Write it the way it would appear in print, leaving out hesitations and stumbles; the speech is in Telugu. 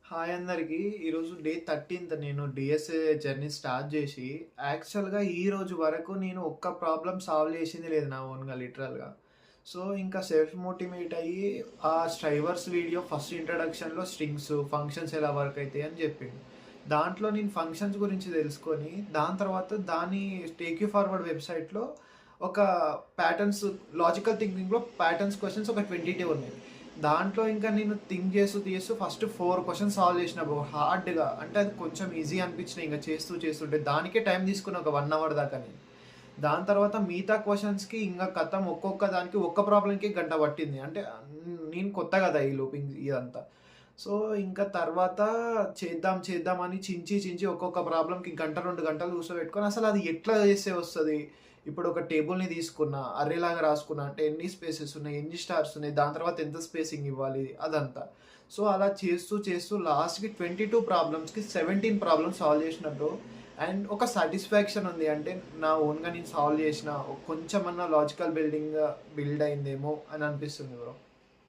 హాయ్ అందరికి. ఈరోజు డే 13థ్ నేను డిఎస్ఏ జర్నీ స్టార్ట్ చేసి, యాక్చువల్‌గా ఈ రోజు వరకు నేను ఒక్క ప్రాబ్లమ్ సాల్వ్ చేసింది లేదు నా ఓన్‌గా లిటరల్‌గా. సో, ఇంకా సెల్ఫ్ మోటివేట్ అయ్యి ఆ స్ట్రైవర్స్ వీడియో ఫస్ట్ ఇంట్రడక్షన్‌లో స్ట్రింగ్స్, ఫంక్షన్స్ ఎలా వర్క్ అయితాయి అని చెప్పిండు. దాంట్లో నేను ఫంక్షన్స్ గురించి తెలుసుకొని, దాని తర్వాత దాని టేక్ యూ ఫార్వర్డ్ వెబ్‌సైట్‌లో ఒక ప్యాటర్న్స్ లాజికల్ థింకింగ్‌లో ప్యాటర్న్స్ క్వెషన్స్ ఒక 22 ఉన్నాయి. దాంట్లో ఇంకా నేను థింక్ చేస్తూ ఫస్ట్ 4 క్వెషన్స్ సాల్వ్ చేసిన బ్రో హార్డ్‌గా. అంటే అది కొంచెం ఈజీ అనిపించినాయి ఇంక చేస్తుంటే. దానికే టైం తీసుకున్న ఒక 1 అవర్ దాకా నేను. దాని తర్వాత మిగతా క్వెషన్స్‌కి ఇంగ ఖతం ఒక్కొక్క దానికి ఒక్క ప్రాబ్లమ్‌కి గంట పట్టింది. అంటే నేను కొత్త కదా ఈ లూపింగ్ ఇదంతా. సో, ఇంకా తర్వాత చేద్దాం అని చించి ఒక్కొక్క ప్రాబ్లమ్‌కి గంట, 2 గంటలు కూర్చోబెట్టుకొని అసలు అది ఎట్లా చేస్తే వస్తది? ఇప్పుడు ఒక టేబుల్‌ని తీసుకున్నా, అర్రేలాగా రాసుకున్నా అంటే ఎన్ని స్పేసెస్ ఉన్నాయి, ఎన్ని స్టార్స్ ఉన్నాయి, దాని తర్వాత ఎంత స్పేసింగ్ ఇవ్వాలి అదంతా. సో, అలా చేస్తూ లాస్ట్‌కి 22 ప్రాబ్లమ్స్‌కి 17 ప్రాబ్లమ్స్ సాల్వ్ చేసిన బ్రో. అండ్ ఒక సాటిస్ఫాక్షన్ ఉంది. అంటే నా ఓన్‌గా నేను సాల్వ్ చేసిన కొంచెమన్నా లాజికల్ బిల్డ్ అయిందేమో అని అనిపిస్తుంది బ్రో.